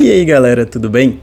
E aí galera, tudo bem?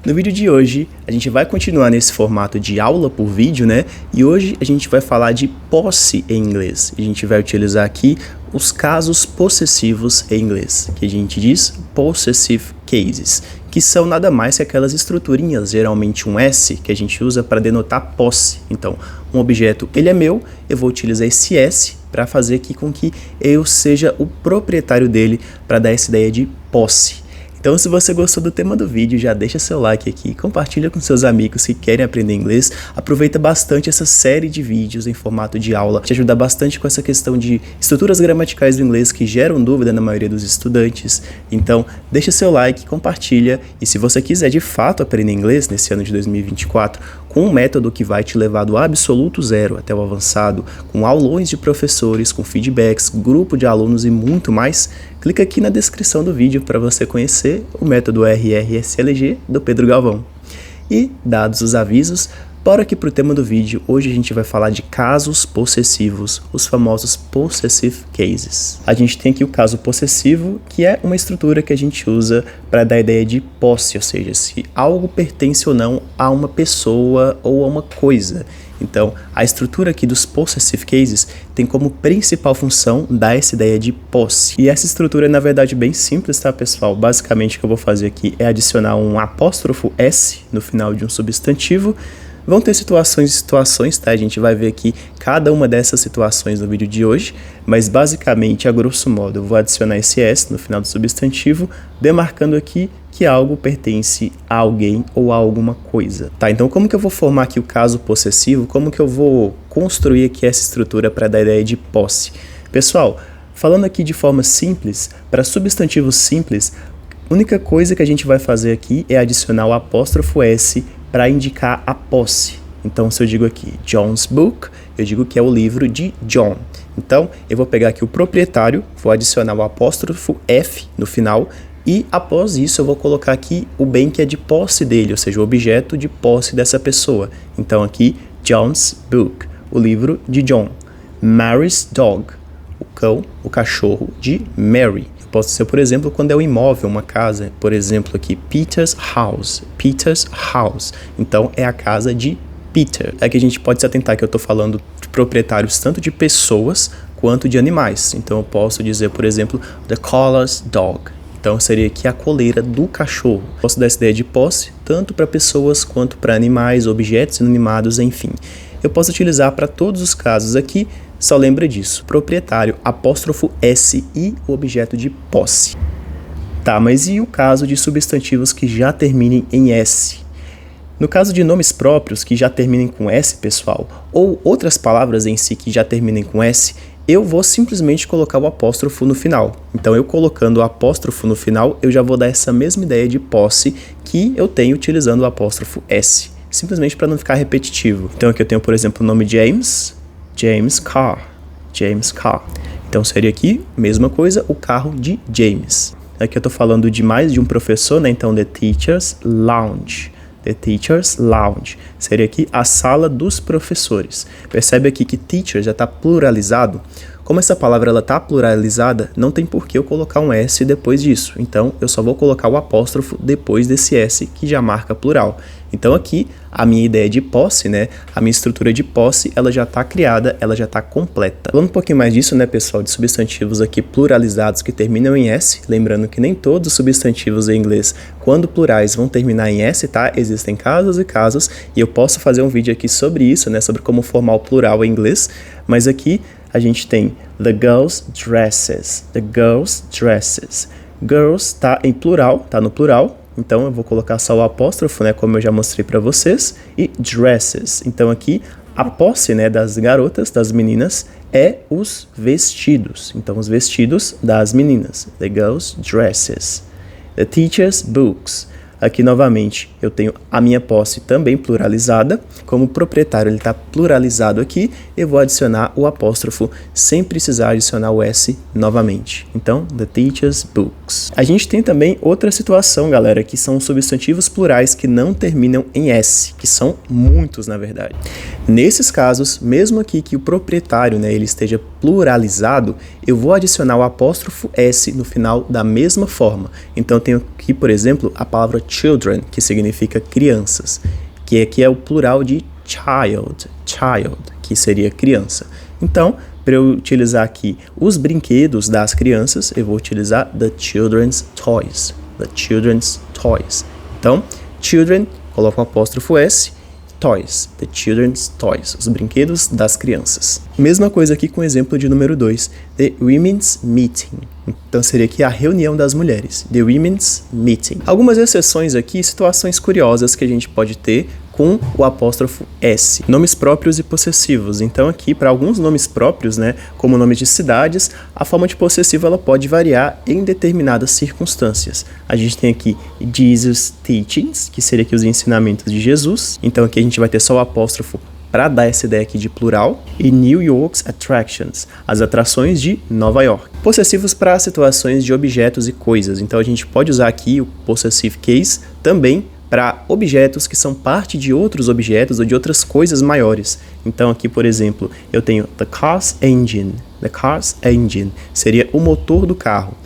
No vídeo de hoje a gente vai continuar nesse formato de aula por vídeo, né? E hoje a gente vai falar de posse em inglês. A gente vai utilizar aqui os casos possessivos em inglês, que a gente diz possessive cases, que são nada mais que aquelas estruturinhas, geralmente um S, que a gente usa para denotar posse. Então, um objeto, ele é meu, eu vou utilizar esse S para fazer aqui com que eu seja o proprietário dele, para dar essa ideia de posse. Então, se você gostou do tema do vídeo, já deixa seu like aqui, compartilha com seus amigos que querem aprender inglês, aproveita bastante essa série de vídeos em formato de aula, te ajuda bastante com essa questão de estruturas gramaticais do inglês que geram dúvida na maioria dos estudantes. Então, deixa seu like, compartilha, e se você quiser de fato aprender inglês nesse ano de 2024, com um método que vai te levar do absoluto zero até o avançado, com aulões de professores, com feedbacks, grupo de alunos e muito mais, clica aqui na descrição do vídeo para você conhecer o método RRSLG do Pedro Galvão. E, dados os avisos, bora aqui para o tema do vídeo. Hoje a gente vai falar de casos possessivos, os famosos possessive cases. A gente tem aqui o caso possessivo, que é uma estrutura que a gente usa para dar a ideia de posse, ou seja, se algo pertence ou não a uma pessoa ou a uma coisa. Então, a estrutura aqui dos possessive cases tem como principal função dar essa ideia de posse. E essa estrutura é, na verdade, bem simples, tá, pessoal? Basicamente, o que eu vou fazer aqui é adicionar um apóstrofo S no final de um substantivo. Vão ter situações e situações, tá? A gente vai ver aqui cada uma dessas situações no vídeo de hoje, mas basicamente, a grosso modo, eu vou adicionar esse S no final do substantivo, demarcando aqui que algo pertence a alguém ou a alguma coisa, tá? Então, como que eu vou formar aqui o caso possessivo? Como que eu vou construir aqui essa estrutura para dar a ideia de posse? Pessoal, falando aqui de forma simples, para substantivos simples, a única coisa que a gente vai fazer aqui é adicionar o apóstrofo S para indicar a posse. Então, se eu digo aqui John's book, eu digo que é o livro de John. Então, eu vou pegar aqui o proprietário, vou adicionar o apóstrofo F no final, e após isso eu vou colocar aqui o bem que é de posse dele, ou seja, o objeto de posse dessa pessoa. Então aqui, John's book, o livro de John. Mary's dog, o cão, o cachorro de Mary. Pode ser, por exemplo, quando é um imóvel, uma casa. Por exemplo, aqui, Peter's house. Peter's house. Então, é a casa de Peter. É que a gente pode se atentar que eu estou falando de proprietários tanto de pessoas quanto de animais. Então, eu posso dizer, por exemplo, the collar's dog. Então, seria aqui a coleira do cachorro. Posso dar essa ideia de posse tanto para pessoas quanto para animais, objetos inanimados, enfim. Eu posso utilizar para todos os casos aqui, só lembra disso. Proprietário, apóstrofo S e o objeto de posse. Tá, mas e o caso de substantivos que já terminem em S? No caso de nomes próprios que já terminem com S, pessoal, ou outras palavras em si que já terminem com S, eu vou simplesmente colocar o apóstrofo no final. Então, eu colocando o apóstrofo no final, eu já vou dar essa mesma ideia de posse que eu tenho utilizando o apóstrofo S. Simplesmente para não ficar repetitivo. Então, aqui eu tenho, por exemplo, o nome James, James Car, James Car. Então, seria aqui, mesma coisa, o carro de James. Aqui eu estou falando de mais de um professor, né? Então, the teacher's lounge. The teacher's lounge. Seria aqui a sala dos professores. Percebe aqui que teacher já está pluralizado. Como essa palavra está pluralizada, não tem por que eu colocar um S depois disso. Então, eu só vou colocar o apóstrofo depois desse S que já marca plural. Então, aqui, a minha ideia de posse, né? A minha estrutura de posse, ela já está criada, ela já está completa. Falando um pouquinho mais disso, né, pessoal, de substantivos aqui pluralizados que terminam em S, lembrando que nem todos os substantivos em inglês, quando plurais, vão terminar em S, tá? Existem casos e casos, e eu posso fazer um vídeo aqui sobre isso, né? Sobre como formar o plural em inglês, mas aqui a gente tem the girls' dresses, the girls' dresses. Girls tá em plural, tá no plural, então eu vou colocar só o apóstrofo, né, como eu já mostrei para vocês, e dresses. Então aqui a posse, né, das garotas, das meninas, é os vestidos. Então os vestidos das meninas, the girls' dresses. The teacher's books. Aqui novamente eu tenho a minha posse também pluralizada, como o proprietário ele está pluralizado aqui, eu vou adicionar o apóstrofo sem precisar adicionar o S novamente. Então, the teacher's books. A gente tem também outra situação, galera, que são substantivos plurais que não terminam em S, que são muitos na verdade. Nesses casos, mesmo aqui que o proprietário, né, ele esteja pluralizado, eu vou adicionar o apóstrofo S no final da mesma forma. Então eu tenho aqui, por exemplo, a palavra children, que significa crianças, que aqui é o plural de child, que seria criança. Então, para eu utilizar aqui os brinquedos das crianças, eu vou utilizar the children's toys. Então, children, coloco o apóstrofo S, toys, the children's toys, os brinquedos das crianças. Mesma coisa aqui com o exemplo de número 2, the women's meeting. Então seria aqui a reunião das mulheres, the women's meeting. Algumas exceções aqui, situações curiosas que a gente pode ter com o apóstrofo S. Nomes próprios e possessivos. Então aqui, para alguns nomes próprios, né, como nomes de cidades, a forma de possessivo ela pode variar em determinadas circunstâncias. A gente tem aqui Jesus' teachings, que seria aqui os ensinamentos de Jesus. Então aqui a gente vai ter só o apóstrofo para dar essa ideia aqui de plural, e New York's attractions, as atrações de Nova York. Possessivos para situações de objetos e coisas. Então a gente pode usar aqui o possessive case também para objetos que são parte de outros objetos ou de outras coisas maiores. Então aqui, por exemplo, eu tenho the car's engine. The car's engine seria o motor do carro.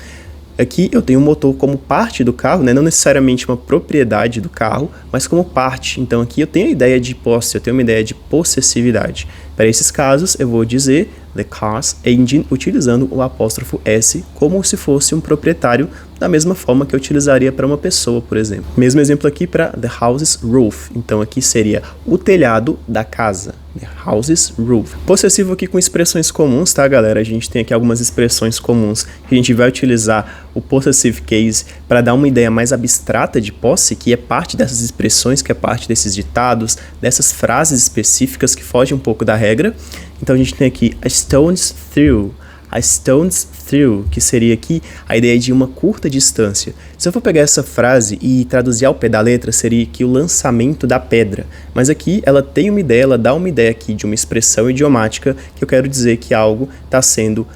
Aqui eu tenho o motor como parte do carro, né? Não necessariamente uma propriedade do carro, mas como parte. Então aqui eu tenho a ideia de posse, eu tenho uma ideia de possessividade. Para esses casos eu vou dizer the car's engine utilizando o apóstrofo S como se fosse um proprietário, da mesma forma que eu utilizaria para uma pessoa, por exemplo. Mesmo exemplo aqui para the house's roof. Então aqui seria o telhado da casa. The house's roof. Possessivo aqui com expressões comuns, tá, galera? A gente tem aqui algumas expressões comuns que a gente vai utilizar o possessive case para dar uma ideia mais abstrata de posse, que é parte dessas expressões, que é parte desses ditados, dessas frases específicas que fogem um pouco da regra. Então a gente tem aqui a stone's throw. A stone's throw, que seria aqui a ideia de uma curta distância. Se eu for pegar essa frase e traduzir ao pé da letra, seria aqui o lançamento da pedra. Mas aqui ela tem uma ideia, ela dá uma ideia aqui de uma expressão idiomática que eu quero dizer que algo está sendo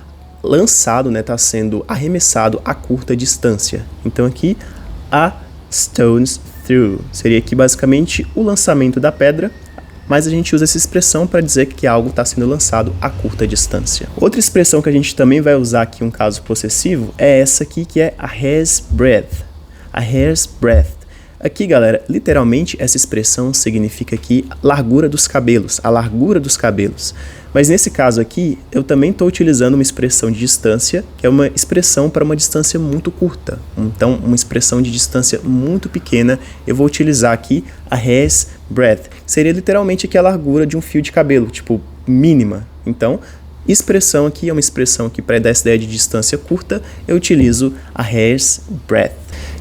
lançado, né, está sendo arremessado a curta distância. Então aqui a stone's throw seria aqui basicamente o lançamento da pedra, mas a gente usa essa expressão para dizer que algo está sendo lançado a curta distância. Outra expressão que a gente também vai usar aqui em um caso possessivo é essa aqui, que é a hair's breadth. A hair's breadth. Aqui, galera, literalmente essa expressão significa aqui largura dos cabelos, a largura dos cabelos. Mas nesse caso aqui, eu também estou utilizando uma expressão de distância, que é uma expressão para uma distância muito curta. Então, uma expressão de distância muito pequena, eu vou utilizar aqui a hair's breadth, que seria literalmente aqui a largura de um fio de cabelo, tipo, mínima. Então, expressão aqui é uma expressão que para dar essa ideia de distância curta, eu utilizo a hair's breadth.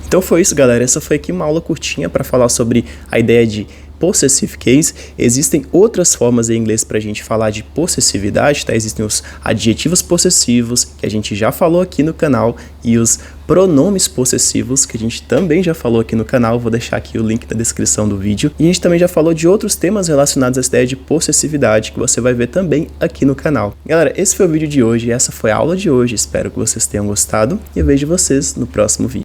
Então foi isso, galera. Essa foi aqui uma aula curtinha para falar sobre a ideia de possessive case. Existem outras formas em inglês para a gente falar de possessividade, tá? Existem os adjetivos possessivos, que a gente já falou aqui no canal, e os pronomes possessivos, que a gente também já falou aqui no canal. Vou deixar aqui o link na descrição do vídeo. E a gente também já falou de outros temas relacionados a essa ideia de possessividade, que você vai ver também aqui no canal. Galera, esse foi o vídeo de hoje, essa foi a aula de hoje. Espero que vocês tenham gostado e eu vejo vocês no próximo vídeo.